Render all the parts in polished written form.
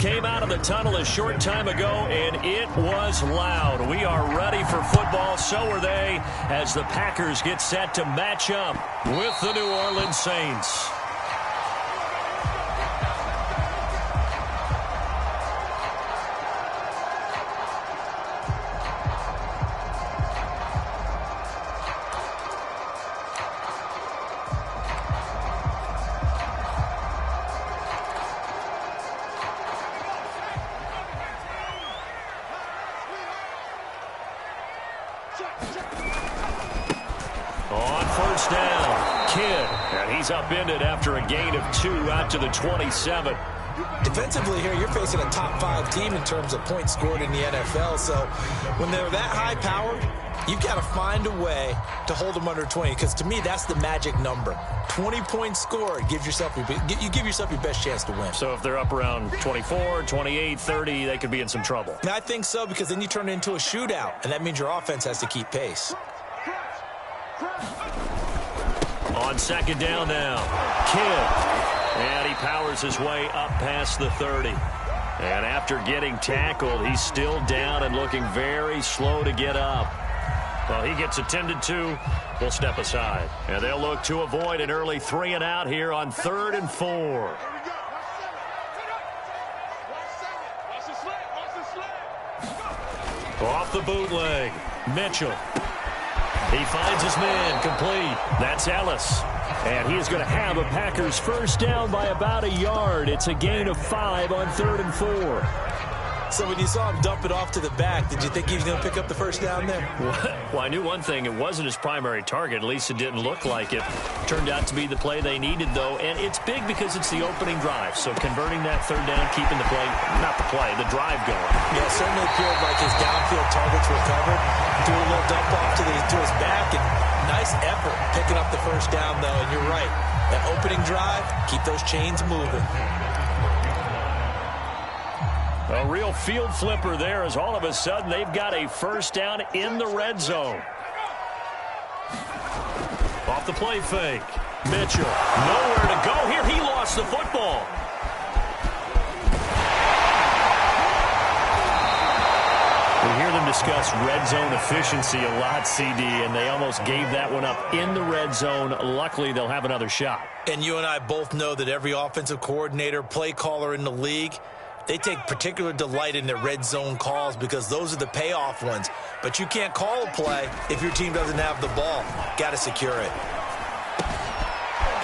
came out of the tunnel a short time ago, and it was loud. We are ready for football. So are they, as the Packers get set to match up with the New Orleans Saints. On first down, Kidd, and he's upended after a gain of 2 out to the 27. Defensively here, you're facing a top-5 team in terms of points scored in the NFL, so when they're that high-powered, you've got to find a way to hold them under 20, because to me, that's the magic number. 20 points scored, you give yourself your best chance to win. So if they're up around 24, 28, 30, they could be in some trouble. I think so, because then you turn it into a shootout, and that means your offense has to keep pace. On second down now, Kidd, and he powers his way up past the 30. And after getting tackled, he's still down and looking very slow to get up. Well, he gets attended to. We'll step aside. And they'll look to avoid an early 3-and-out here on 3rd and 4. Off the bootleg, Mitchell. He finds his man, complete. That's Ellis. And he is going to have a Packers first down by about a yard. It's a gain of 5 on 3rd and 4. So when you saw him dump it off to the back, did you think he was going to pick up the first down there? Well, I knew one thing. It wasn't his primary target. At least it didn't look like it. Turned out to be the play they needed, though. And it's big because it's the opening drive. So converting that 3rd down, keeping the drive going. Yeah, it certainly appeared like his downfield targets were covered. Threw a little dump off to his back. And nice effort picking up the first down, though. And you're right. That opening drive, keep those chains moving. A real field flipper there, as all of a sudden they've got a first down in the red zone. Off the play fake. Mitchell, nowhere to go here. He lost the football. We hear them discuss red zone efficiency a lot, CD, and they almost gave that one up in the red zone. Luckily, they'll have another shot. And you and I both know that every offensive coordinator, play caller in the league, they take particular delight in their red zone calls because those are the payoff ones. But you can't call a play if your team doesn't have the ball. Got to secure it.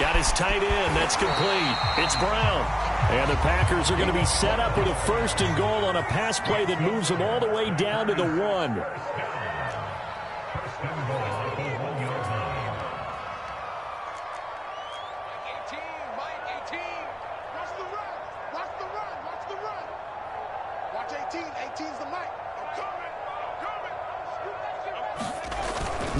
Got his tight end. That's complete. It's Brown. And the Packers are going to be set up with a 1st and goal on a pass play that moves them all the way down to the 1.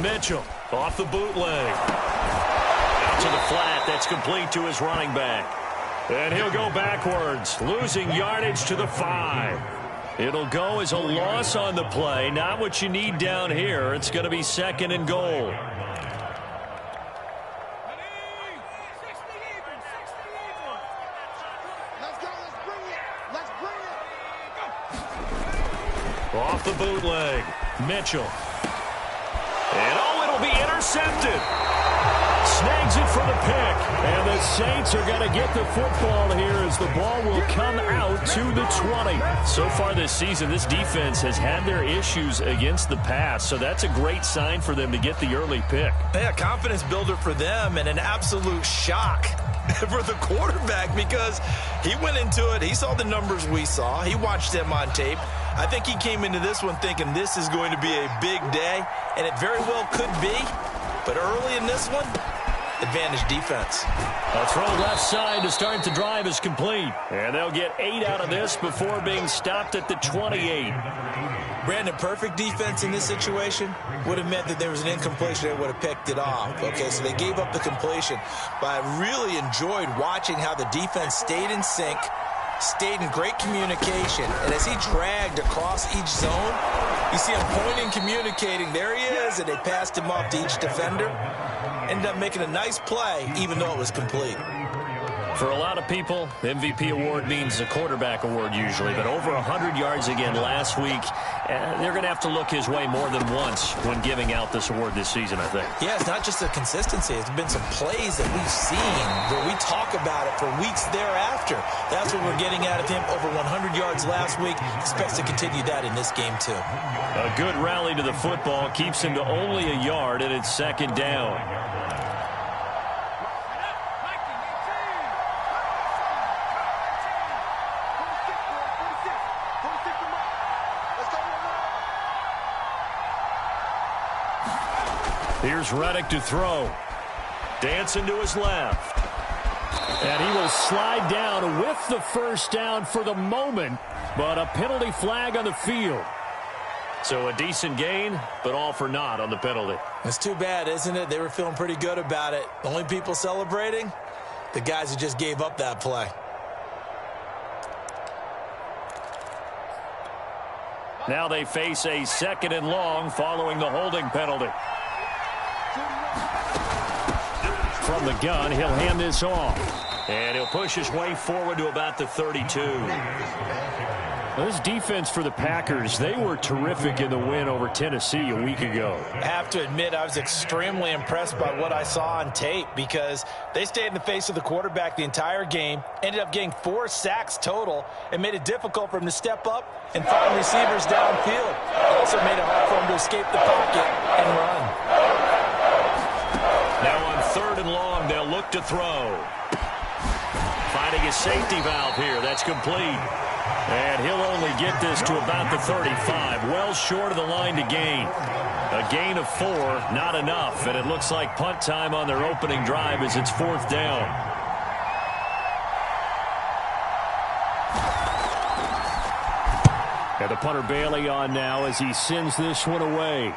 Mitchell off the bootleg. Out to the flat. That's complete to his running back. And he'll go backwards, losing yardage to the 5. It'll go as a loss on the play. Not what you need down here. It's going to be 2nd and goal. Off the bootleg, Mitchell. And, it'll be intercepted. Snags it for the pick. And the Saints are going to get the football here as the ball will come out to the 20. So far this season, this defense has had their issues against the pass. So that's a great sign for them to get the early pick. Yeah, confidence builder for them and an absolute shock for the quarterback because he went into it. He saw the numbers we saw. He watched them on tape. I think he came into this one thinking this is going to be a big day, and it very well could be. But early in this one, advantage defense. A throw left side to start the drive is complete. And they'll get 8 out of this before being stopped at the 28. Brandon, perfect defense in this situation would have meant that there was an incompletion. They would have picked it off. Okay, so they gave up the completion. But I really enjoyed watching how the defense stayed in sync, stayed in great communication. And as he dragged across each zone, you see him pointing, communicating. There he is, and they passed him off to each defender. Ended up making a nice play, even though it was complete. For a lot of people, MVP award means a quarterback award usually, but over 100 yards again last week. They're going to have to look his way more than once when giving out this award this season, I think. Yeah, it's not just the consistency. It's been some plays that we've seen where we talk about it for weeks thereafter. That's what we're getting out of him. Over 100 yards last week. Expects to continue that in this game, too. A good rally to the football keeps him to only a yard, and it's second down. Here's Reddick to throw. Dancing to his left. And he will slide down with the first down for the moment, but a penalty flag on the field. So a decent gain, but all for naught on the penalty. It's too bad, isn't it? They were feeling pretty good about it. The only people celebrating, the guys who just gave up that play. Now they face a 2nd and long following the holding penalty. From the gun, he'll hand this off. And he'll push his way forward to about the 32. This defense for the Packers, they were terrific in the win over Tennessee a week ago. I have to admit, I was extremely impressed by what I saw on tape because they stayed in the face of the quarterback the entire game, ended up getting 4 sacks total, and made it difficult for him to step up and find receivers downfield. Also made it hard for him to escape the pocket and run. Now on 3rd and long, they'll look to throw. Finding a safety valve here. That's complete. And he'll only get this to about the 35. Well short of the line to gain. A gain of 4, not enough. And it looks like punt time on their opening drive as it's 4th down. And the punter Bailey on now as he sends this one away.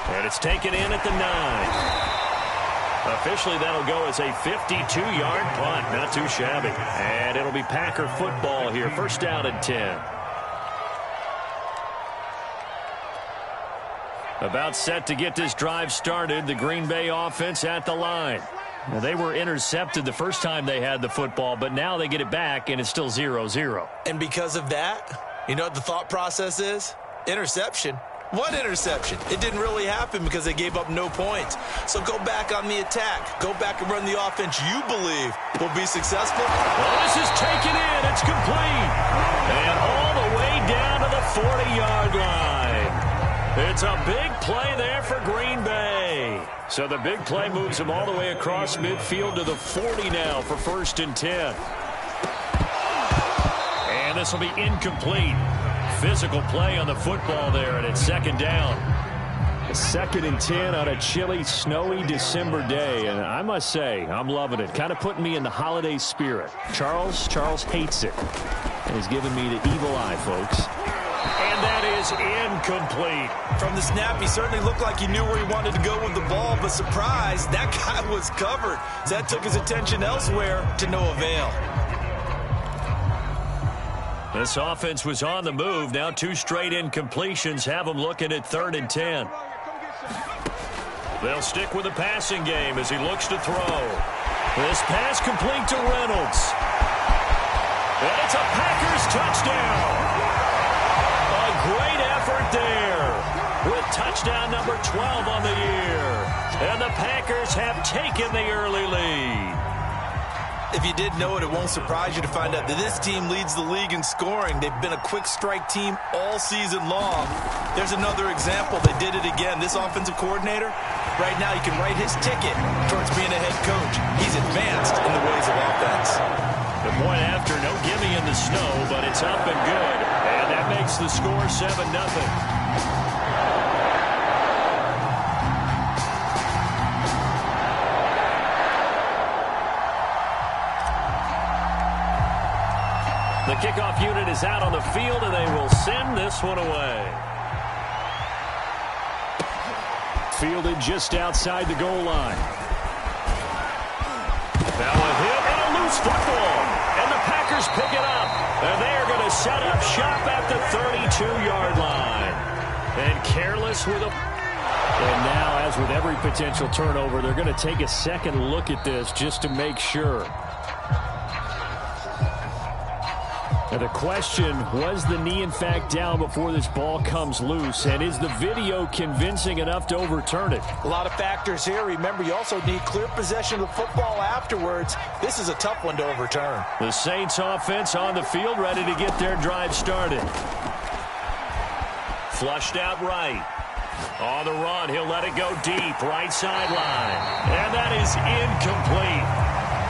And it's taken in at the 9. Officially, that'll go as a 52-yard punt. Not too shabby. And it'll be Packer football here. 1st down and 10. About set to get this drive started. The Green Bay offense at the line. Now, they were intercepted the first time they had the football, but now they get it back, and it's still 0-0. And because of that, you know what the thought process is? Interception. One interception. It didn't really happen because they gave up no points. So go back on the attack. Go back and run the offense you believe will be successful. Well, this is taken in. It's complete. And all the way down to the 40-yard line. It's a big play there for Green Bay. So the big play moves them all the way across midfield to the 40 now for 1st and 10. And this will be incomplete. Physical play on the football there, and it's 2nd down. 2nd and 10 on a chilly, snowy December day, and I must say, I'm loving it. Kind of putting me in the holiday spirit. Charles hates it, and he's giving me the evil eye, folks. And that is incomplete. From the snap, he certainly looked like he knew where he wanted to go with the ball, but surprise, that guy was covered. So that took his attention elsewhere to no avail. This offense was on the move. Now 2 straight incompletions have them looking at 3rd and 10. They'll stick with the passing game as he looks to throw. This pass complete to Reynolds. And it's a Packers touchdown. A great effort there with touchdown number 12 on the year. And the Packers have taken the early lead. If you didn't know it, it won't surprise you to find out that this team leads the league in scoring. They've been a quick strike team all season long. There's another example. They did it again. This offensive coordinator, right now, you can write his ticket towards being a head coach. He's advanced in the ways of offense. The point after, no gimme in the snow, but it's up and good. And that makes the score 7-0. The kickoff unit is out on the field, and they will send this one away. Fielded just outside the goal line. Now a hit and a loose football. And the Packers pick it up. And they are going to set up shop at the 32-yard line. And careless with a... And now, as with every potential turnover, they're going to take a second look at this just to make sure. And the question, was the knee in fact down before this ball comes loose? And is the video convincing enough to overturn it? A lot of factors here. Remember, you also need clear possession of the football afterwards. This is a tough one to overturn. The Saints offense on the field, ready to get their drive started. Flushed out right. On the run, he'll let it go deep, right sideline. And that is incomplete.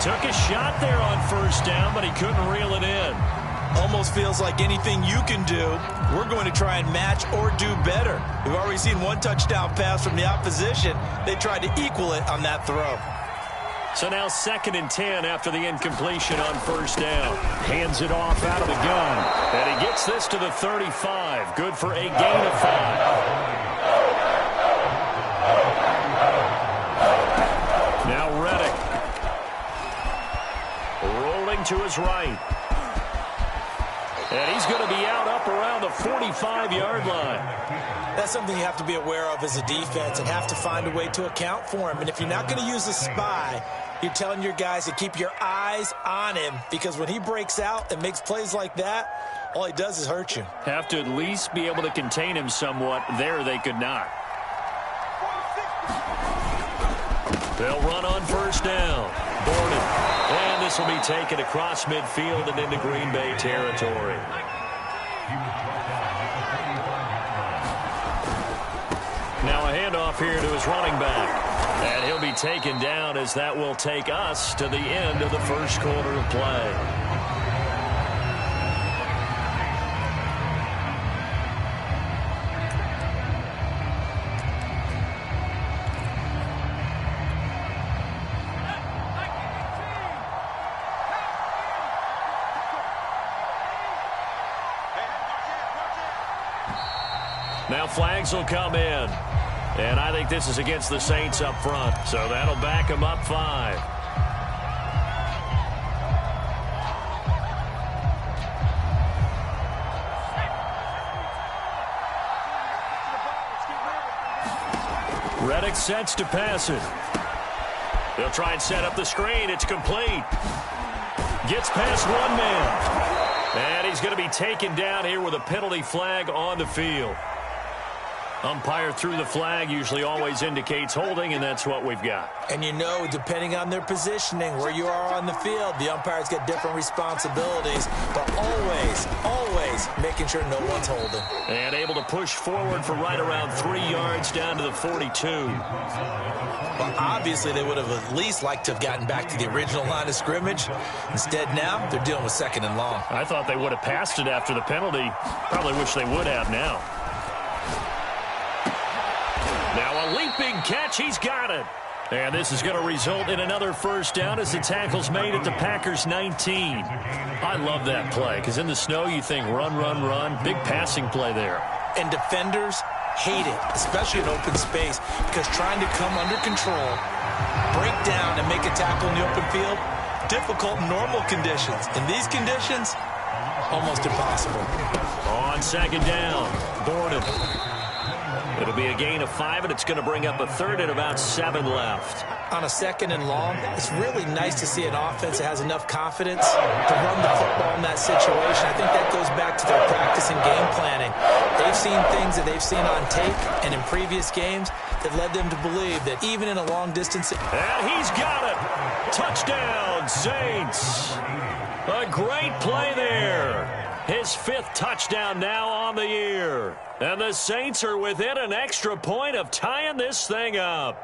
Took a shot there on first down, but he couldn't reel it in. Almost feels like anything you can do, we're going to try and match or do better. We've already seen one touchdown pass from the opposition. They tried to equal it on that throw. So now 2nd and 10 after the incompletion on first down. Hands it off out of the gun. And he gets this to the 35. Good for a gain of 5. Now Reddick. Rolling to his right. And he's going to be out up around the 45-yard line. That's something you have to be aware of as a defense and have to find a way to account for him. And if you're not going to use a spy, you're telling your guys to keep your eyes on him, because when he breaks out and makes plays like that, all he does is hurt you. Have to at least be able to contain him somewhat. There they could not. They'll run on first down. Borden. And this will be taken across midfield and into Green Bay territory. Now a handoff here to his running back. And he'll be taken down as that will take us to the end of the first quarter of play. Now flags will come in. And I think this is against the Saints up front. So that'll back them up 5. Reddick sets to pass it. They'll try and set up the screen. It's complete. Gets past one man. And he's going to be taken down here with a penalty flag on the field. Umpire threw the flag, usually always indicates holding, and that's what we've got. And you know, depending on their positioning, where you are on the field, the umpires get different responsibilities, but always making sure no one's holding. And able to push forward for right around 3 yards down to the 42. Well, obviously they would have at least liked to have gotten back to the original line of scrimmage. Instead now, they're dealing with 2nd and long. I thought they would have passed it after the penalty. Probably wish they would have now. Now a leaping catch, he's got it. And this is going to result in another first down as the tackle's made at the Packers' 19. I love that play, because in the snow you think run, run, run. Big passing play there. And defenders hate it, especially in open space, because trying to come under control, break down, and make a tackle in the open field, difficult in normal conditions. In these conditions, almost impossible. On 2nd down, Borden. It'll be a gain of 5, and it's going to bring up a 3rd and about 7 left. On a 2nd and long, it's really nice to see an offense that has enough confidence to run the football in that situation. I think that goes back to their practice and game planning. They've seen things that they've seen on tape and in previous games that led them to believe that even in a long distance... And he's got it! Touchdown, Saints! A great play there. His 5th touchdown now on the year. And the Saints are within an extra point of tying this thing up.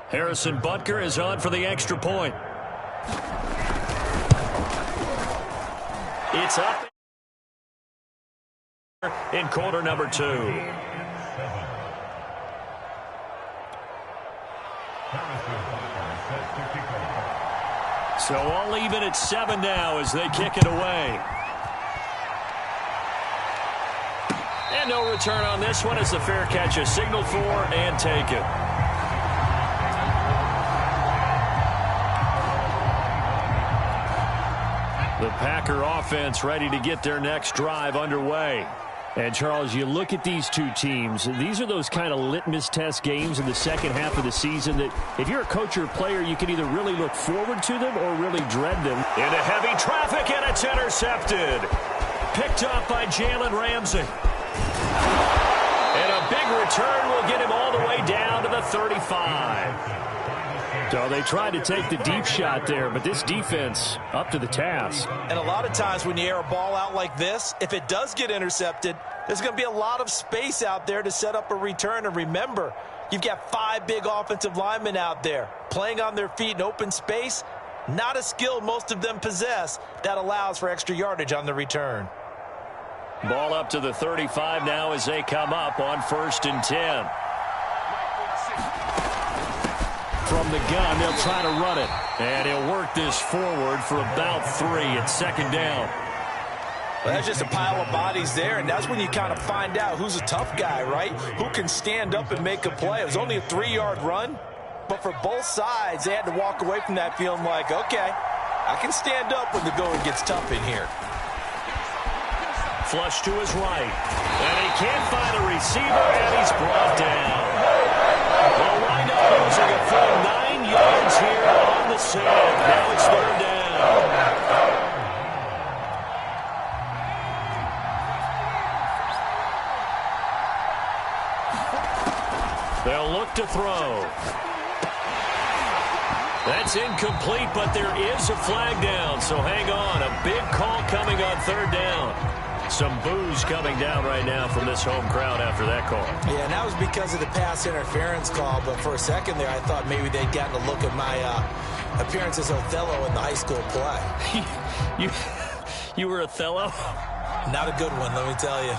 Harrison Butker is on for the extra point. It's up in quarter number 2. So all even at 7 now as they kick it away. And no return on this one as the fair catch is signaled for and taken. The Packer offense ready to get their next drive underway. And, Charles, you look at these two teams, these are those kind of litmus test games in the second half of the season that if you're a coach or a player, you can either really look forward to them or really dread them. Into heavy traffic, and it's intercepted. Picked up by Jalen Ramsey. And a big return will get him all the way down to the 35. So they tried to take the deep shot there, but this defense up to the task. And a lot of times when you air a ball out like this, if it does get intercepted, there's going to be a lot of space out there to set up a return. And remember, you've got 5 big offensive linemen out there playing on their feet in open space. Not a skill most of them possess that allows for extra yardage on the return. Ball up to the 35 now as they come up on 1st and 10. From the gun, they'll try to run it. And he'll work this forward for about 3 at 2nd down. Well, that's just a pile of bodies there, and that's when you kind of find out who's a tough guy, right? Who can stand up and make a play. It was only a 3-yard run, but for both sides, they had to walk away from that feeling like, okay, I can stand up when the going gets tough in here. Flush to his right. And he can't find a receiver, and he's brought down. They'll wind up losing a full 9 yards here on the sand. Now it's 3rd down. They'll look to throw. That's incomplete, but there is a flag down, so hang on. A big call coming on 3rd down. Some boos coming down right now from this home crowd after that call. Yeah, and that was because of the pass interference call, but for a second there I thought maybe they'd gotten a look at my appearance as Othello in the high school play. You were Othello? Not a good one, let me tell you.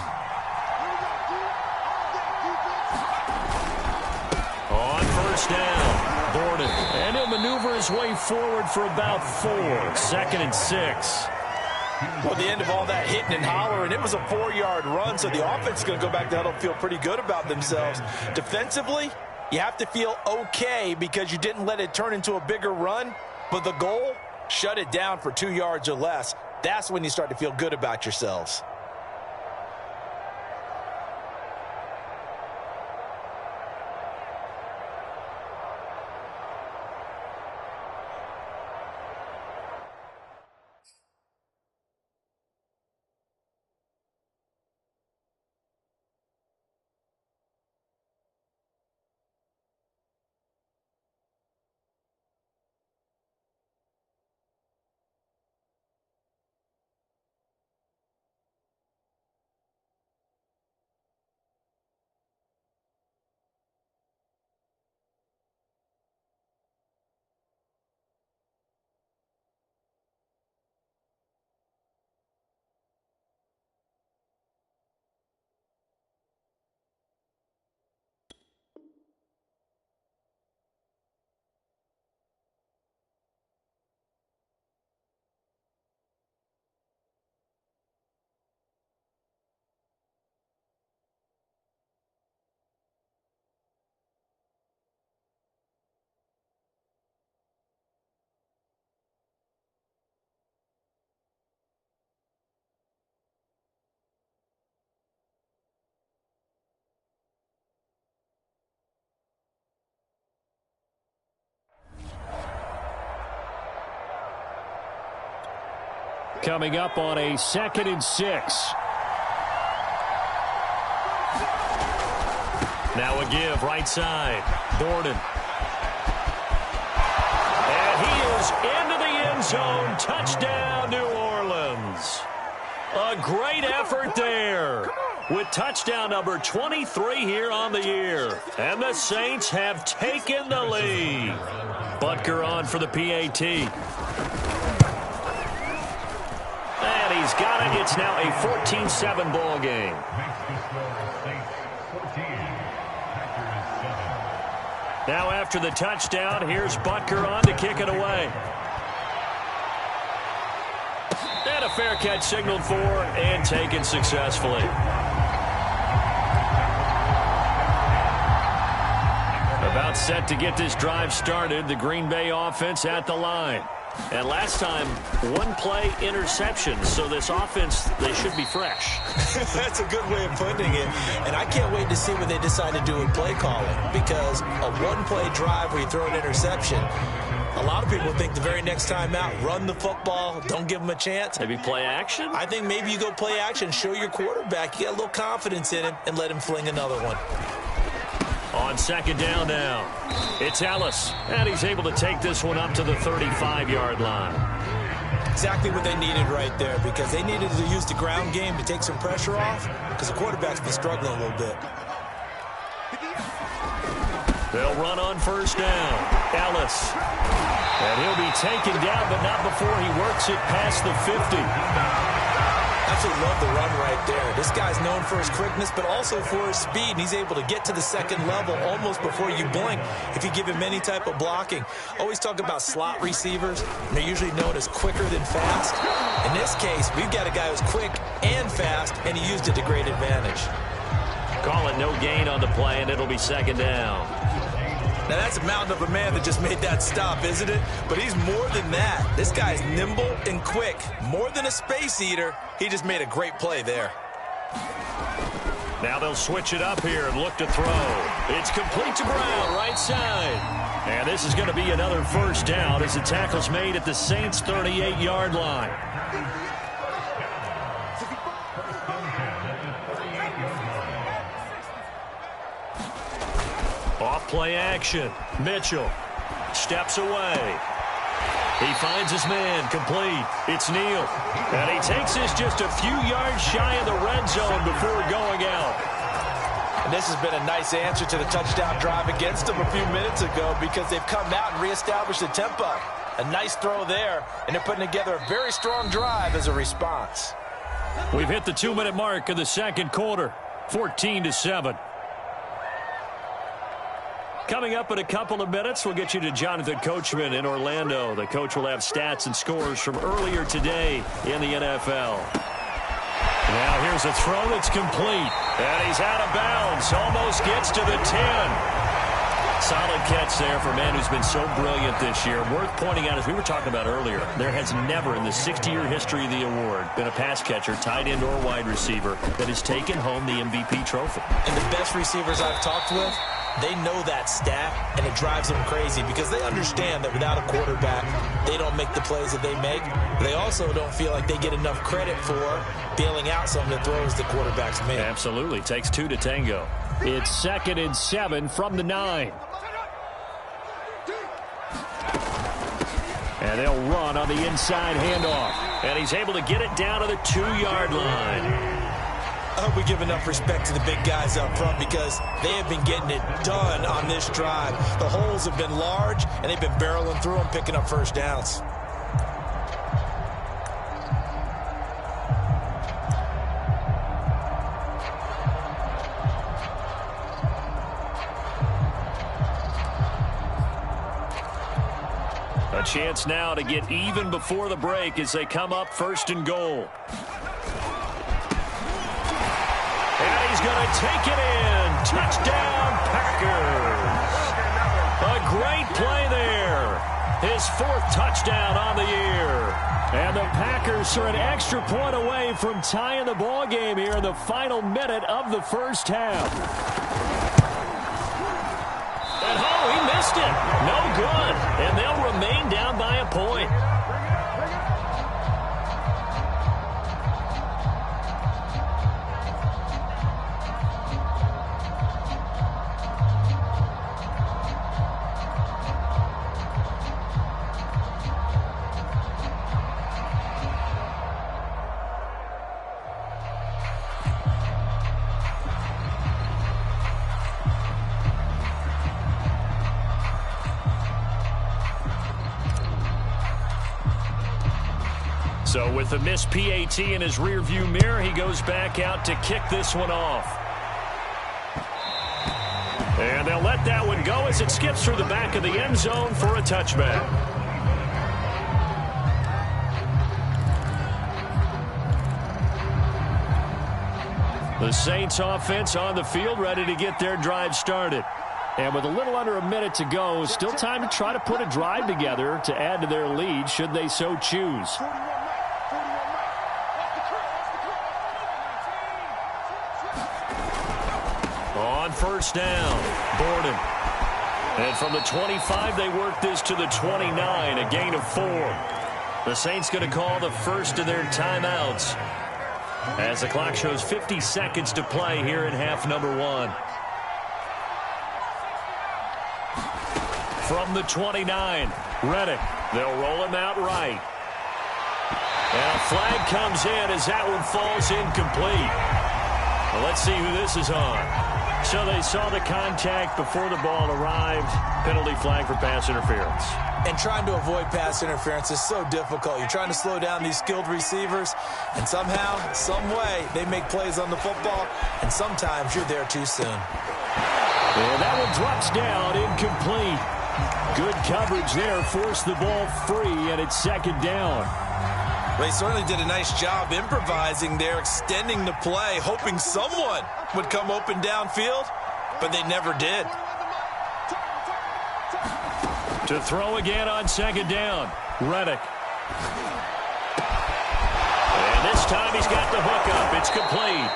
On 1st down, Borden. And he'll maneuver his way forward for about 4. 2nd and 6. Well, the end of all that hitting and hollering, it was a 4-yard run, so the offense is going to go back to huddle, feel pretty good about themselves. Defensively, you have to feel okay because you didn't let it turn into a bigger run, but the goal, shut it down for 2 yards or less. That's when you start to feel good about yourselves. Coming up on a 2nd and 6. Now a give, right side. Borden. And he is into the end zone. Touchdown, New Orleans. A great effort there with touchdown number 23 here on the year. And the Saints have taken the lead. Butker on for the PAT. And he's got it. It's now a 14-7 ball game. Now after the touchdown, here's Butker on to kick it away. And a fair catch signaled for and taken successfully. About set to get this drive started. The Green Bay offense at the line. And last time, one play interception. So this offense, they should be fresh. That's a good way of putting it. And I can't wait to see what they decide to do with play calling. Because a one-play drive where you throw an interception, a lot of people think the very next time out, run the football, don't give them a chance. Maybe play action? I think maybe you go play action, show your quarterback, you get a little confidence in him, and let him fling another one. On second down now, it's Ellis, and he's able to take this one up to the 35-yard line. Exactly what they needed right there, because they needed to use the ground game to take some pressure off, because the quarterback's been struggling a little bit. They'll run on first down. Ellis. And he'll be taken down, but not before he works it past the 50. Absolutely love the run right there. This guy's known for his quickness, but also for his speed. And he's able to get to the second level almost before you blink if you give him any type of blocking. Always talk about slot receivers. And they're usually known as quicker than fast. In this case, we've got a guy who's quick and fast, and he used it to great advantage. Call it no gain on the play, and it'll be second down. Now, that's a mountain of a man that just made that stop, isn't it? But he's more than that. This guy's nimble and quick. More than a space eater, he just made a great play there. Now they'll switch it up here and look to throw. It's complete to Brown, right side. And this is going to be another first down as the tackle's made at the Saints' 38-yard line. Off play action. Mitchell steps away. He finds his man complete. It's Neal. And he takes this just a few yards shy of the red zone before going out. And this has been a nice answer to the touchdown drive against them a few minutes ago because they've come out and reestablished the tempo. A nice throw there, and they're putting together a very strong drive as a response. We've hit the 2-minute mark of the second quarter. 14-7. Coming up in a couple of minutes, we'll get you to Jonathan Coachman in Orlando. The coach will have stats and scores from earlier today in the NFL. Now here's a throw that's complete. And he's out of bounds. Almost gets to the 10. Solid catch there for a man who's been so brilliant this year. Worth pointing out, as we were talking about earlier, there has never in the 60-year history of the award been a pass catcher, tight end, or wide receiver that has taken home the MVP trophy. And the best receivers I've talked with, they know that stat, and it drives them crazy because they understand that without a quarterback, they don't make the plays that they make. They also don't feel like they get enough credit for bailing out some of the throws the quarterbacks make. Absolutely. Takes two to tango. It's 2nd and 7 from the 9. And they'll run on the inside handoff. And he's able to get it down to the 2-yard line. I hope we give enough respect to the big guys up front because they have been getting it done on this drive. The holes have been large, and they've been barreling through them, picking up first downs. A chance now to get even before the break as they come up 1st and goal. And he's going to take it in. Touchdown, Packers. A great play there. His 4th touchdown on the year. And the Packers are an extra point away from tying the ball game here in the final minute of the first half. And oh, he missed it. No good. And they'll remain down by a point. So with the missed PAT in his rearview mirror, he goes back out to kick this one off. And they'll let that one go as it skips through the back of the end zone for a touchback. The Saints offense on the field ready to get their drive started. And with a little under a minute to go, still time to try to put a drive together to add to their lead should they so choose. On first down, Borden. And from the 25, they work this to the 29, a gain of 4. The Saints going to call the first of their timeouts as the clock shows 50 seconds to play here in half number 1. From the 29, Reddick. They'll roll him out right. And a flag comes in as that one falls incomplete. Well, let's see who this is on. So they saw the contact before the ball arrived. Penalty flag for pass interference. And trying to avoid pass interference is so difficult. You're trying to slow down these skilled receivers, and somehow, some way, they make plays on the football, and sometimes you're there too soon. And that one drops down, incomplete. Good coverage there, forced the ball free, and it's second down. Well, he certainly did a nice job improvising there, extending the play, hoping someone would come open downfield, but they never did. To throw again on second down, Reddick. And this time he's got the hook up. It's complete.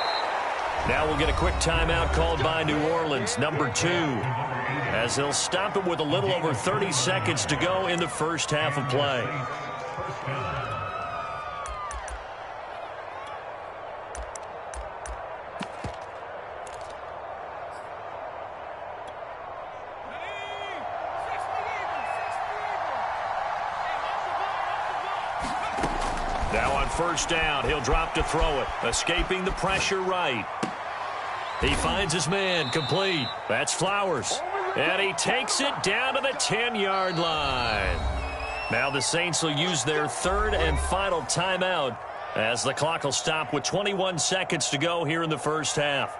Now we'll get a quick timeout called by New Orleans, number 2, as they'll stop it with a little over 30 seconds to go in the first half of play. Now on first down, he'll drop to throw it, escaping the pressure right. He finds his man, complete. That's Flowers. And he takes it down to the 10-yard line. Now the Saints will use their third and final timeout as the clock will stop with 21 seconds to go here in the first half.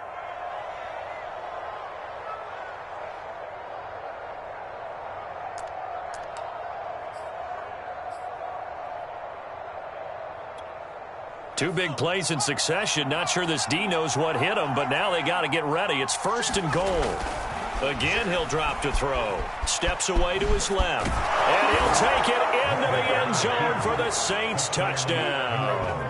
Two big plays in succession. Not sure this D knows what hit him, but now they got to get ready. It's first and goal. Again, he'll drop to throw. Steps away to his left. And he'll take it into the end zone for the Saints touchdown.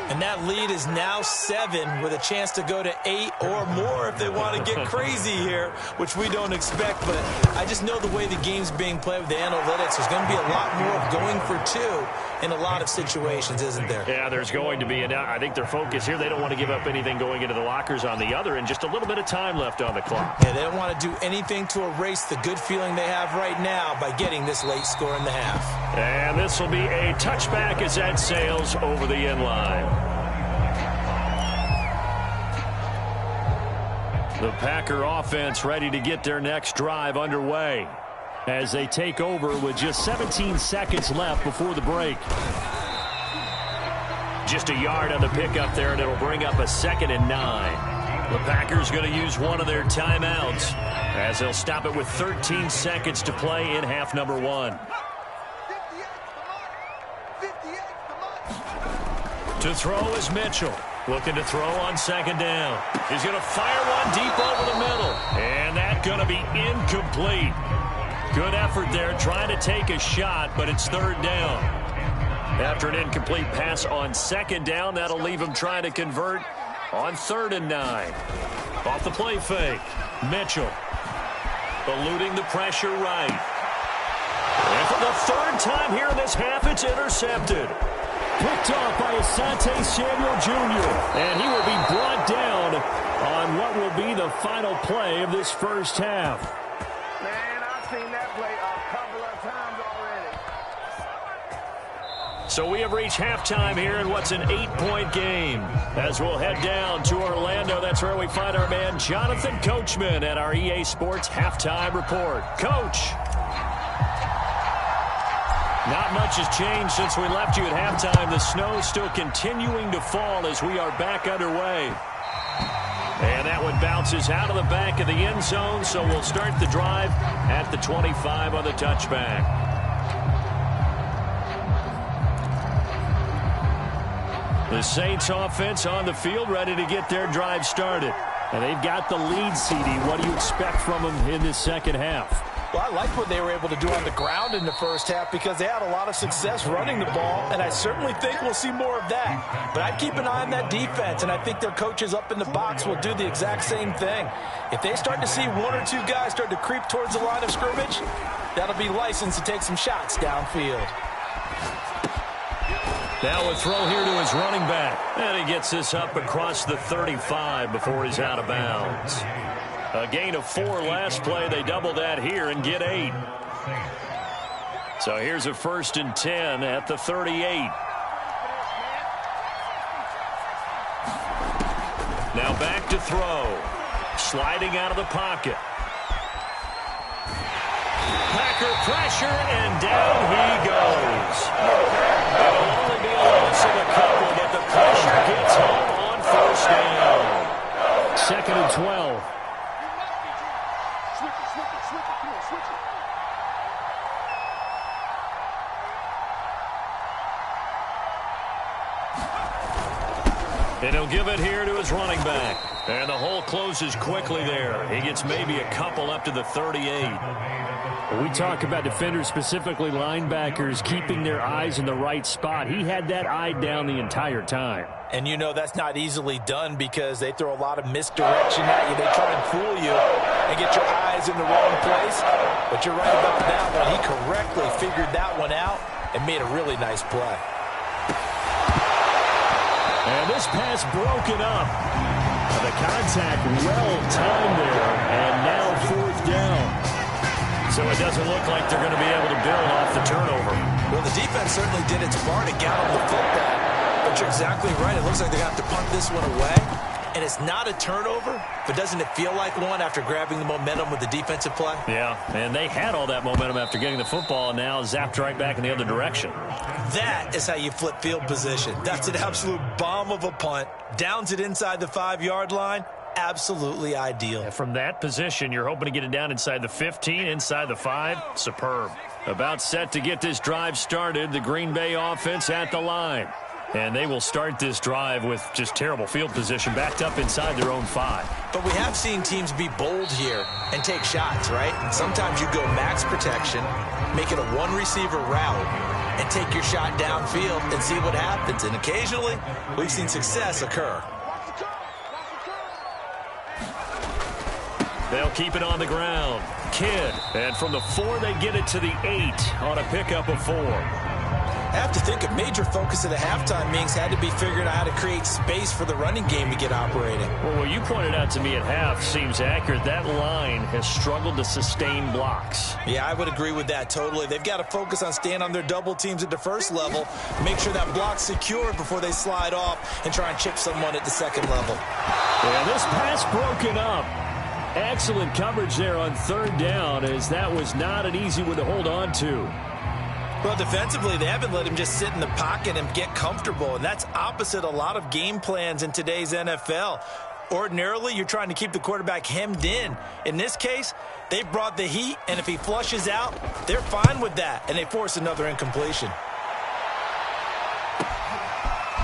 And that lead is now 7 with a chance to go to 8 or more if they want to get crazy here, which we don't expect. But I just know the way the game's being played with the analytics, there's going to be a lot more of going for 2 in a lot of situations, isn't there? Yeah, there's going to be. And I think their focus here, they don't want to give up anything going into the lockers on the other, and just a little bit of time left on the clock. Yeah, they don't want to do anything to erase the good feeling they have right now by getting this late score in the half. And this will be a touchback as that sails over the end line. The Packer offense ready to get their next drive underway as they take over with just 17 seconds left before the break. Just a yard on the pickup there, and it'll bring up a 2nd and 9. The Packers going to use one of their timeouts as they'll stop it with 13 seconds to play in half number 1. To throw is Mitchell. Looking to throw on second down. He's going to fire one deep over the middle. And that's going to be incomplete. Good effort there trying to take a shot, but it's third down. After an incomplete pass on second down, that'll leave him trying to convert on 3rd and 9. Off the play fake. Mitchell eluding the pressure right. And for the 3rd time here in this half, it's intercepted. Picked off by Asante Samuel Jr. And he will be brought down on what will be the final play of this first half. Man, I've seen that play a couple of times already. So we have reached halftime here in what's an 8-point game. As we'll head down to Orlando, that's where we find our man Jonathan Coachman at our EA Sports Halftime Report. Coach. Not much has changed since we left you at halftime. The snow still continuing to fall as we are back underway. And that one bounces out of the back of the end zone, so we'll start the drive at the 25 on the touchback. The Saints offense on the field ready to get their drive started. And they've got the lead, CD. What do you expect from them in this second half? Well, I liked what they were able to do on the ground in the first half because they had a lot of success running the ball, and I certainly think we'll see more of that. But I'd keep an eye on that defense, and I think their coaches up in the box will do the exact same thing. If they start to see one or two guys start to creep towards the line of scrimmage, that'll be licensed to take some shots downfield. Now a throw here to his running back. And he gets this up across the 35 before he's out of bounds. A gain of 4 last play. They double that here and get 8. So here's a 1st and 10 at the 38. Now back to throw. Sliding out of the pocket. Packer pressure, and down he goes. It'll only be a loss of a couple, but the pressure gets home on 1st down. 2nd and 12. And he'll give it here to his running back. And the hole closes quickly there. He gets maybe a couple up to the 38. We talk about defenders, specifically linebackers, keeping their eyes in the right spot. He had that eye down the entire time. And you know that's not easily done because they throw a lot of misdirection at you. They try and fool you and get your eyes in the wrong place. But you're right about that one. He correctly figured that one out and made a really nice play. And this pass broken up. The contact well timed there, and now 4th down. So it doesn't look like they're going to be able to build off the turnover. Well, the defense certainly did its part to gallop the football. But you're exactly right. It looks like they're going to have to punt this one away. And it's not a turnover, but doesn't it feel like one after grabbing the momentum with the defensive play? Yeah, and they had all that momentum after getting the football, and now zapped right back in the other direction. That is how you flip field position. That's an absolute bomb of a punt. Downs it inside the 5-yard line. Absolutely ideal. And from that position, you're hoping to get it down inside the 15, inside the 5. Superb. About set to get this drive started. The Green Bay offense at the line. And they will start this drive with just terrible field position, backed up inside their own 5. But we have seen teams be bold here and take shots, right? And sometimes you go max protection, make it a one-receiver route, and take your shot downfield and see what happens. And occasionally, we've seen success occur. They'll keep it on the ground. Kidd. And from the 4, they get it to the 8 on a pickup of 4. I have to think a major focus of the halftime meetings had to be figuring out how to create space for the running game to get operating. Well, what you pointed out to me at half seems accurate. That line has struggled to sustain blocks. Yeah, I would agree with that totally. They've got to focus on staying on their double teams at the first level, make sure that block's secure before they slide off and try and chip someone at the second level. Yeah, this pass broken up. Excellent coverage there on 3rd down, as that was not an easy one to hold on to. Well, defensively, they haven't let him just sit in the pocket and get comfortable, and that's opposite a lot of game plans in today's NFL. Ordinarily, you're trying to keep the quarterback hemmed in. In this case, they brought the heat, and if he flushes out, they're fine with that, and they force another incompletion.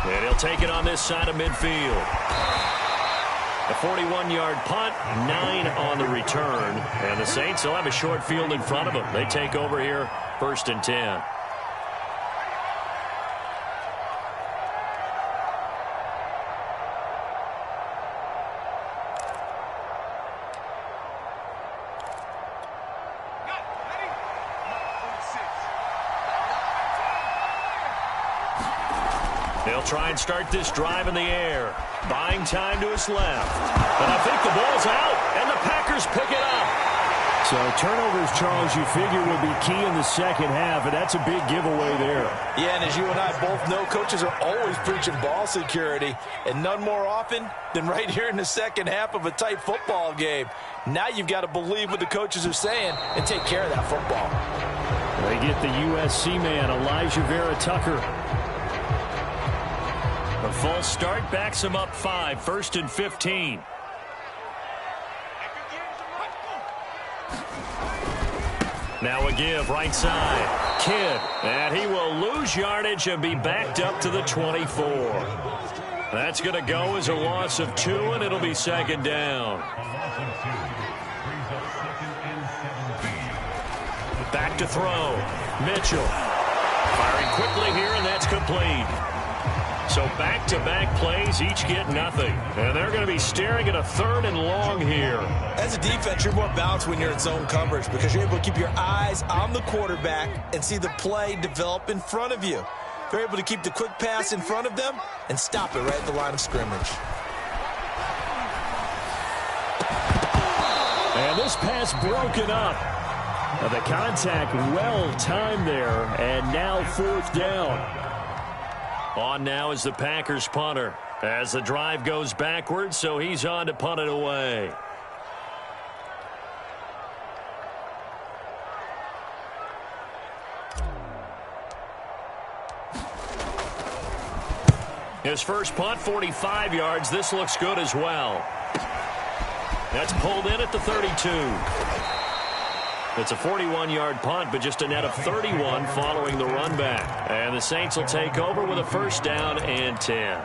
And he'll take it on this side of midfield. A 41-yard punt, 9 on the return. And the Saints will have a short field in front of them. They take over here, 1st and 10. They'll try and start this drive in the air. Buying time to his left. And I think the ball's out, and the Packers pick it up. So turnovers, Charles, you figure will be key in the second half, and that's a big giveaway there. Yeah, and as you and I both know, coaches are always preaching ball security, and none more often than right here in the second half of a tight football game. Now you've got to believe what the coaches are saying and take care of that football. They get the USC man, Elijah Vera-Tucker. A false start backs him up 5, 1st and 15. Now a give, right side. Kidd, and he will lose yardage and be backed up to the 24. That's going to go as a loss of 2, and it'll be second down. Back to throw. Mitchell. Firing quickly here, and that's complete. So back-to-back plays, each get nothing. And they're going to be staring at a 3rd and long here. As a defense, you're more balanced when you're in zone coverage because you're able to keep your eyes on the quarterback and see the play develop in front of you. They're able to keep the quick pass in front of them and stop it right at the line of scrimmage. And this pass broken up. The contact well timed there, and now 4th down. On now is the Packers punter as the drive goes backwards, so he's on to punt it away. His first punt, 45 yards. This looks good as well. That's pulled in at the 32. It's a 41-yard punt, but just a net of 31 following the run back. And the Saints will take over with a 1st down and 10.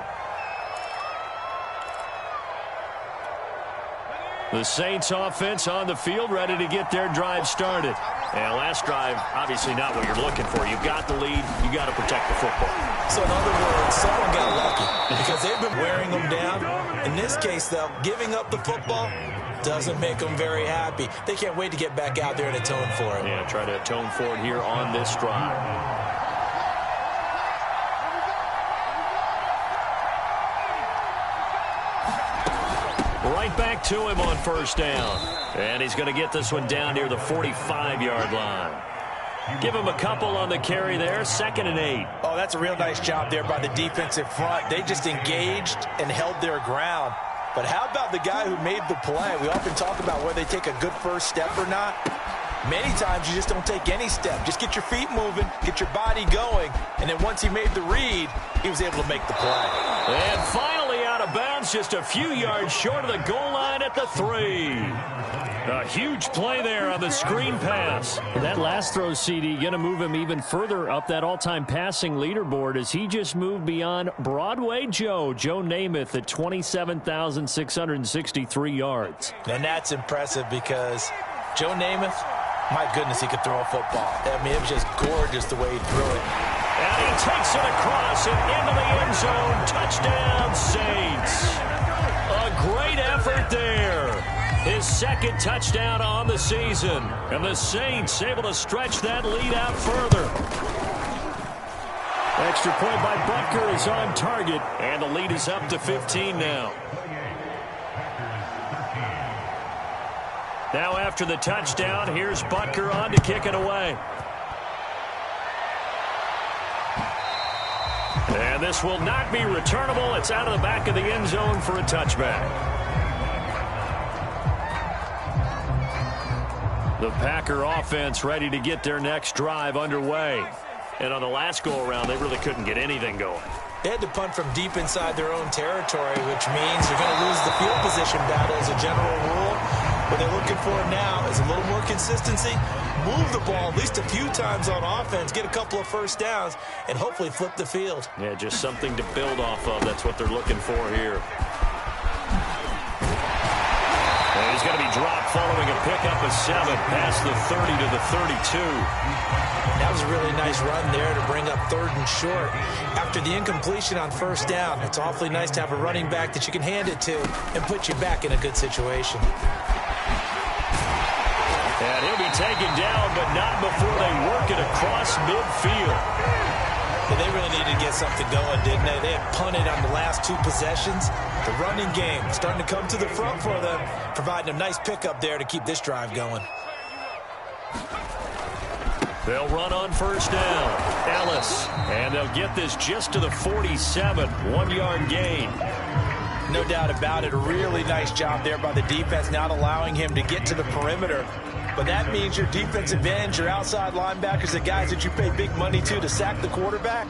The Saints offense on the field, ready to get their drive started. And last drive, obviously not what you're looking for. You've got the lead. You got to protect the football. So in other words, someone got lucky because they've been wearing them down. In this case, though, giving up the football doesn't make them very happy. They can't wait to get back out there and atone for it. Yeah, try to atone for it here on this drive. Right back to him on 1st down. And he's going to get this one down near the 45-yard line. Give him a couple on the carry there. 2nd and 8. Oh, that's a real nice job there by the defensive front. They just engaged and held their ground. But how about the guy who made the play? We often talk about whether they take a good first step or not. Many times you just don't take any step. Just get your feet moving, get your body going, and then once he made the read, he was able to make the play. And finally out of bounds, just a few yards short of the goal line at the 3. A huge play there on the screen pass. That last throw, CD, going to move him even further up that all-time passing leaderboard as he just moved beyond Broadway Joe Namath at 27,663 yards. And that's impressive because Joe Namath, my goodness, he could throw a football. I mean, it was just gorgeous the way he threw it. And he takes it across and into the end zone. Touchdown, Saints. A great effort there. His 2nd touchdown on the season. And the Saints able to stretch that lead out further. Extra point by Butker is on target. And the lead is up to 15 now. Now after the touchdown, here's Butker on to kick it away. And this will not be returnable. It's out of the back of the end zone for a touchback. The Packer offense ready to get their next drive underway. And on the last go-around, they really couldn't get anything going. They had to punt from deep inside their own territory, which means you're going to lose the field position battle as a general rule. What they're looking for now is a little more consistency, move the ball at least a few times on offense, get a couple of 1st downs, and hopefully flip the field. Yeah, just something to build off of. That's what they're looking for here. And he's going to be dropped following a pickup of 7 past the 30 to the 32. That was a really nice run there to bring up 3rd and short. After the incompletion on 1st down, it's awfully nice to have a running back that you can hand it to and put you back in a good situation. And he'll be taken down, but not before they work it across midfield. But they really needed to get something going, didn't they? They had punted on the last 2 possessions. The running game starting to come to the front for them, providing a nice pickup there to keep this drive going. They'll run on 1st down. Ellis. And they'll get this just to the 47. 1-yard gain. No doubt about it. A really nice job there by the defense, not allowing him to get to the perimeter. But that means your defensive ends, your outside linebackers, the guys that you pay big money to sack the quarterback,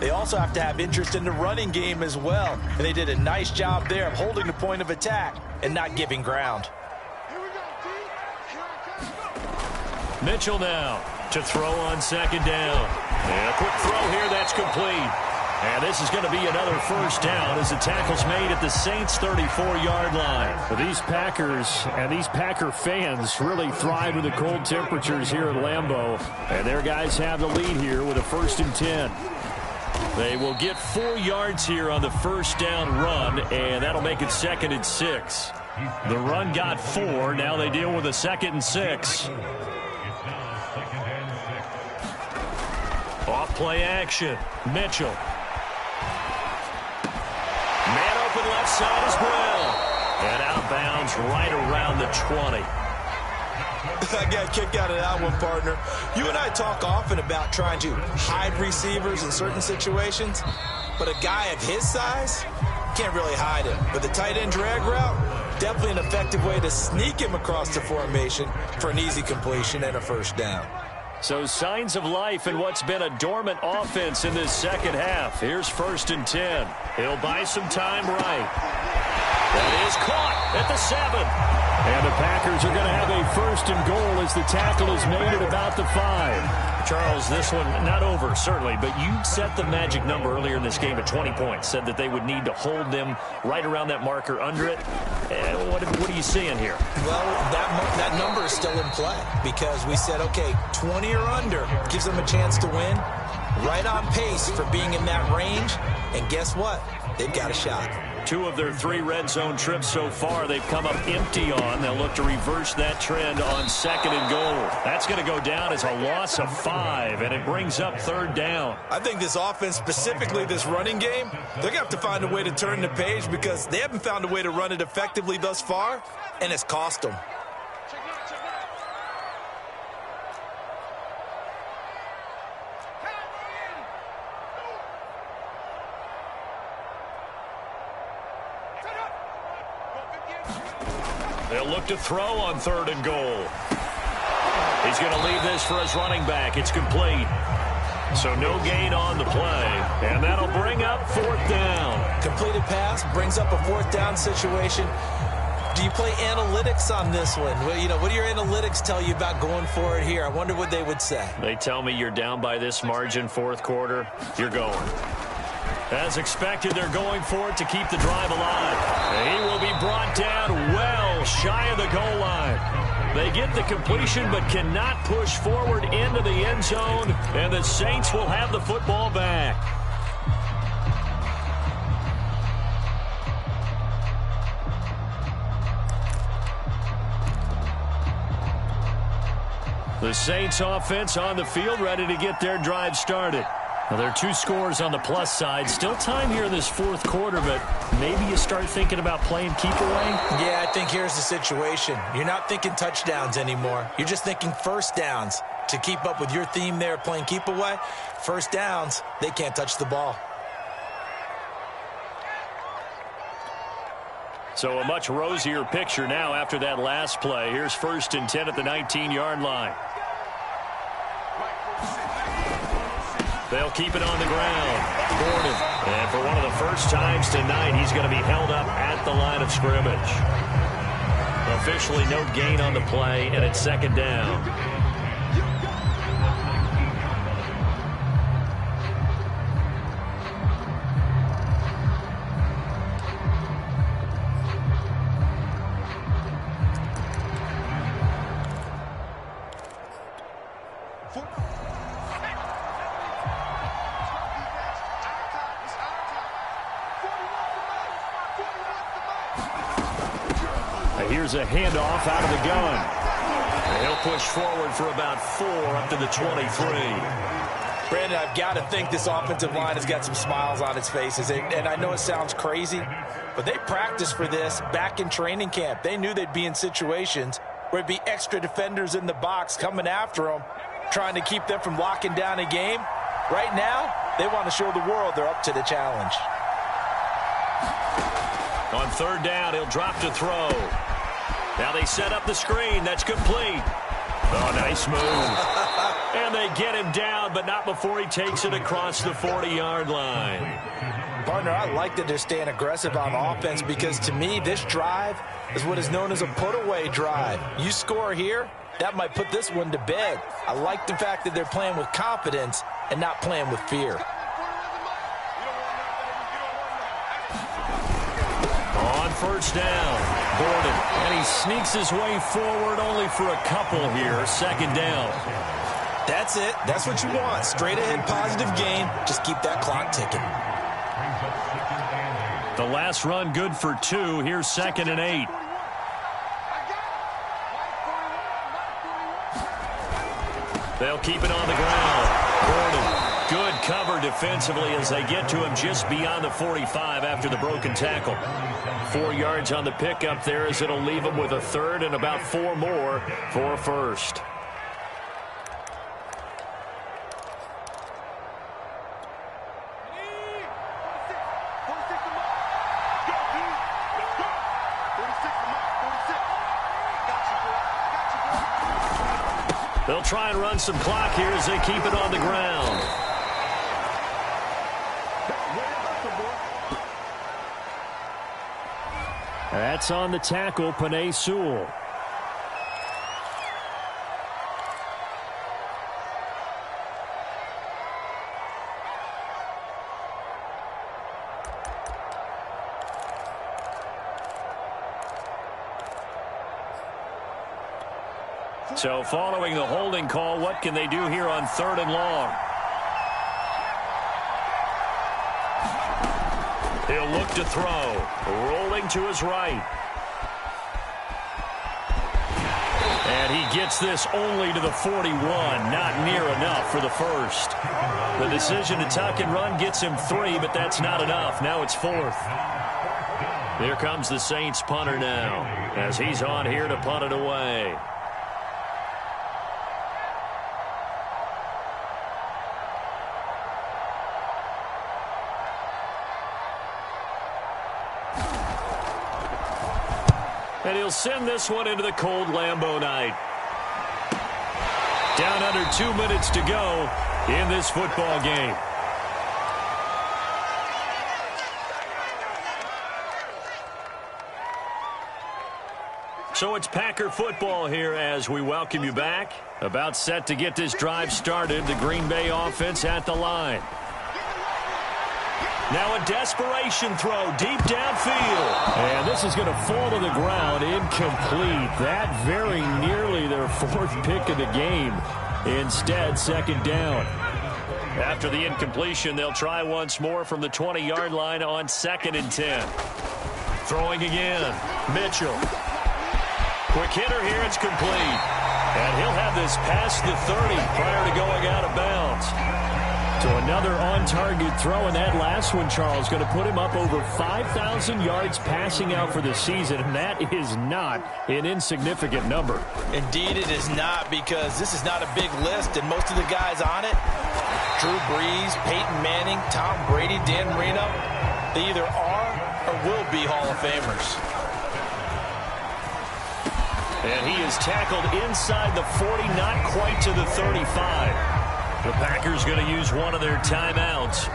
they also have to have interest in the running game as well. And they did a nice job there of holding the point of attack and not giving ground. Mitchell now to throw on 2nd down. And a quick throw here, that's complete. And this is going to be another first down as the tackle's made at the Saints' 34-yard line. Well, these Packers and these Packer fans really thrive in the cold temperatures here at Lambeau. And their guys have the lead here with a 1st and 10. They will get 4 yards here on the first down run, and that'll make it 2nd and 6. The run got 4. Now they deal with a 2nd and 6. Off play action. Mitchell. Man open left side as well. And out of bounds right around the 20. I got a kick out of that one, partner. You and I talk often about trying to hide receivers in certain situations, but a guy of his size can't really hide him. But the tight end drag route, definitely an effective way to sneak him across the formation for an easy completion and a first down. So signs of life in what's been a dormant offense in this second half. Here's 1st and 10. He'll buy some time right. That is caught at the 7. And the Packers are going to have a 1st and goal as the tackle is made at about the 5. Charles, this one not over, certainly, but you set the magic number earlier in this game at 20 points. Said that they would need to hold them right around that marker under it. What are you seeing here? Well, that number is still in play because we said, okay, 20 or under gives them a chance to win. Right on pace for being in that range. And guess what? They've got a shot. 2 of their 3 red zone trips so far they've come up empty on. They'll look to reverse that trend on 2nd and goal. That's going to go down as a loss of 5, and it brings up 3rd down. I think this offense, specifically this running game, they're going to have to find a way to turn the page because they haven't found a way to run it effectively thus far, and it's cost them. They'll look to throw on 3rd and goal. He's going to leave this for his running back. It's complete. So no gain on the play. And that'll bring up 4th down. Completed pass brings up a 4th down situation. Do you play analytics on this one? Well, you know, what do your analytics tell you about going for it here? I wonder what they would say. They tell me you're down by this margin 4th quarter. You're going. As expected, they're going for it to keep the drive alive. And he will be brought down well shy of the goal line. They get the completion but cannot push forward into the end zone, and the Saints will have the football back. The Saints offense on the field ready to get their drive started. Well, there are 2 scores on the plus side. Still time here in this 4th quarter, but maybe you start thinking about playing keep away? Yeah, I think here's the situation. You're not thinking touchdowns anymore. You're just thinking first downs. To keep up with your theme there, playing keep away, first downs, they can't touch the ball. So a much rosier picture now after that last play. Here's 1st and 10 at the 19-yard line. They'll keep it on the ground. Gordon. And for one of the first times tonight, he's going to be held up at the line of scrimmage. Officially no gain on the play, and it's 2nd down. Here's a handoff out of the gun. And he'll push forward for about 4 up to the 23. Brandon, I've got to think this offensive line has got some smiles on its faces. And I know it sounds crazy, but they practiced for this back in training camp. They knew they'd be in situations where it'd be extra defenders in the box coming after them, trying to keep them from locking down a game. Right now, they want to show the world they're up to the challenge. On 3rd down, he'll drop to throw. Now they set up the screen. That's complete. Oh, nice move. And they get him down, but not before he takes it across the 40-yard line. Partner, I like that they're staying aggressive on offense because, to me, this drive is what is known as a put-away drive. You score here, that might put this one to bed. I like the fact that they're playing with confidence and not playing with fear. on first down. Gordon, and he sneaks his way forward only for a couple here. Second down. That's it. That's what you want. Straight ahead positive gain. Just keep that clock ticking. The last run good for 2. Here's 2nd and 8. They'll keep it on the ground. Gordon, good cover defensively as they get to him just beyond the 45 after the broken tackle. 4 yards on the pickup there as it'll leave him with a third and about 4 more for a first. They'll try and run some clock here as they keep it on the ground. That's on the tackle, Penei Sewell. So following the holding call, what can they do here on 3rd and long? He'll look to throw. Rolling to his right. And he gets this only to the 41. Not near enough for the first. The decision to tuck and run gets him 3, but that's not enough. Now it's 4th. Here comes the Saints punter now as he's on here to punt it away. And he'll send this one into the cold Lambeau night. Down under 2 minutes to go in this football game. So it's Packer football here as we welcome you back. About set to get this drive started. The Green Bay offense at the line. Now a desperation throw deep downfield. And this is going to fall to the ground incomplete. That very nearly their 4th pick of the game. Instead, 2nd down. After the incompletion, they'll try once more from the 20-yard line on 2nd and 10. Throwing again. Mitchell. Quick hitter here. It's complete. And he'll have this past the 30 prior to going out of bounds. So another on-target throw, and that last one, Charles, going to put him up over 5,000 yards passing out for the season, and that is not an insignificant number. Indeed it is not, because this is not a big list, and most of the guys on it, Drew Brees, Peyton Manning, Tom Brady, Dan Marino, they either are or will be Hall of Famers. And he is tackled inside the 40, not quite to the 35. The Packers going to use one of their timeouts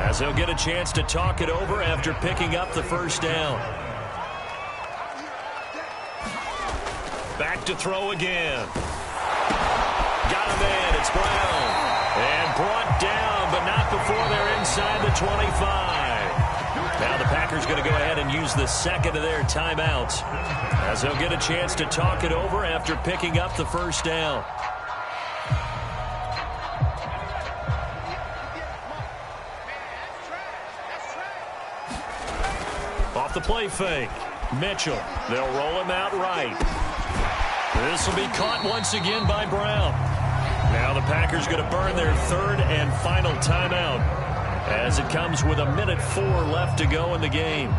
as they'll get a chance to talk it over after picking up the first down. Back to throw again. Got him in. It's Brown. And brought down, but not before they're inside the 25. Now the Packers going to go ahead and use the second of their timeouts as they'll get a chance to talk it over after picking up the first down. Off the play fake. Mitchell. They'll roll him out right. This will be caught once again by Brown. Now the Packers going to burn their 3rd and final timeout as it comes with 1:04 left to go in the game.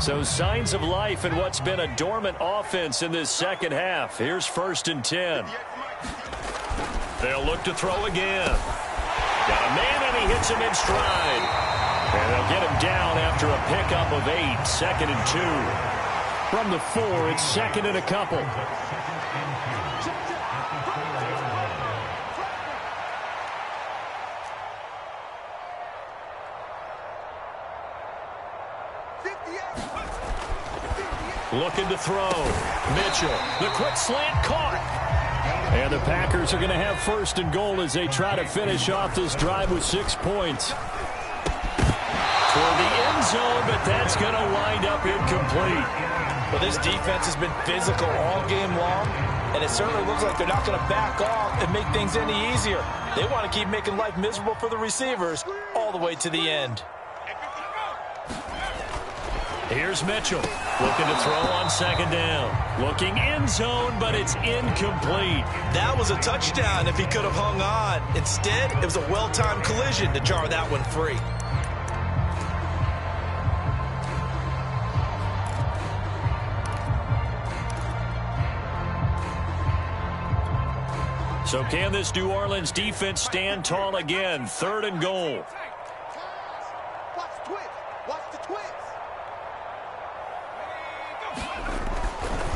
So signs of life in what's been a dormant offense in this second half. Here's 1st and 10. They'll look to throw again. Got a man, and he hits him in stride. And they'll get him down after a pickup of 8. 2nd and 2. From the 4, it's 2nd and a couple. Looking to throw. Mitchell. The quick slant caught. And the Packers are going to have first and goal as they try to finish off this drive with 6 points. Toward the end zone, but that's going to wind up incomplete. Well, this defense has been physical all game long, and it certainly looks like they're not going to back off and make things any easier. They want to keep making life miserable for the receivers all the way to the end. Here's Mitchell, looking to throw on second down. Looking end zone, but it's incomplete. That was a touchdown if he could have hung on. Instead, it was a well-timed collision to jar that one free. So can this New Orleans defense stand tall again? 3rd and goal.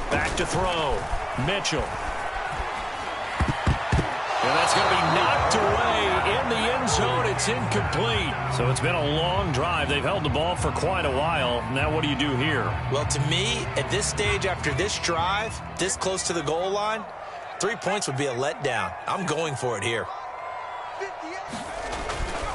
Back to throw. Mitchell. And that's going to be knocked away in the end zone. It's incomplete. So it's been a long drive. They've held the ball for quite a while. Now what do you do here? Well, to me, at this stage after this drive, this close to the goal line, 3 points would be a letdown. I'm going for it here.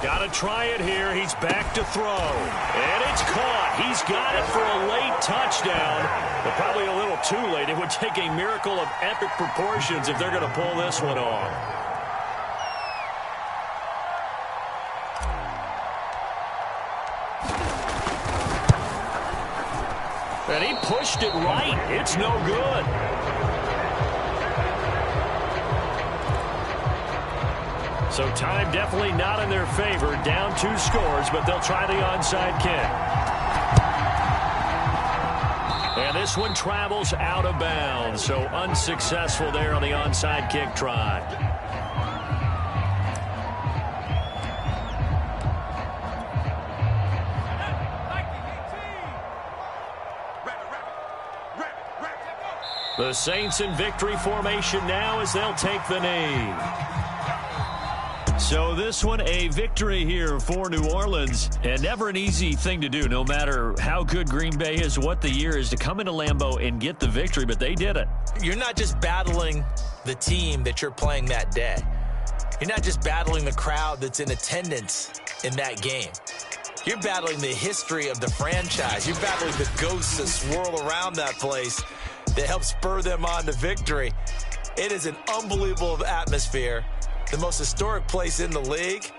Got to try it here. He's back to throw. And it's caught. He's got it for a late touchdown. But probably a little too late. It would take a miracle of epic proportions if they're going to pull this one off. And he pushed it right. It's no good. So time definitely not in their favor. Down 2 scores, but they'll try the onside kick. And this one travels out of bounds. So unsuccessful there on the onside kick try. The Saints in victory formation now as they'll take the knee. So this one, a victory here for New Orleans. And never an easy thing to do, no matter how good Green Bay is, what the year is, to come into Lambeau and get the victory, but they did it. You're not just battling the team that you're playing that day. You're not just battling the crowd that's in attendance in that game. You're battling the history of the franchise. You're battling the ghosts that swirl around that place that help spur them on to victory. It is an unbelievable atmosphere. The most historic place in the league,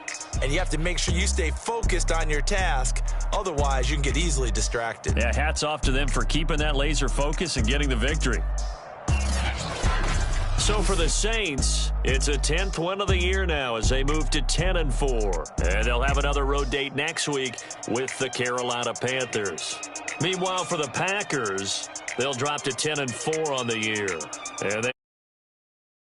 and you have to make sure you stay focused on your task. Otherwise, you can get easily distracted. Yeah, hats off to them for keeping that laser focus and getting the victory. So for the Saints, it's a 10th win of the year now as they move to 10-4. And they'll have another road date next week with the Carolina Panthers. Meanwhile, for the Packers, they'll drop to 10-4 on the year. And they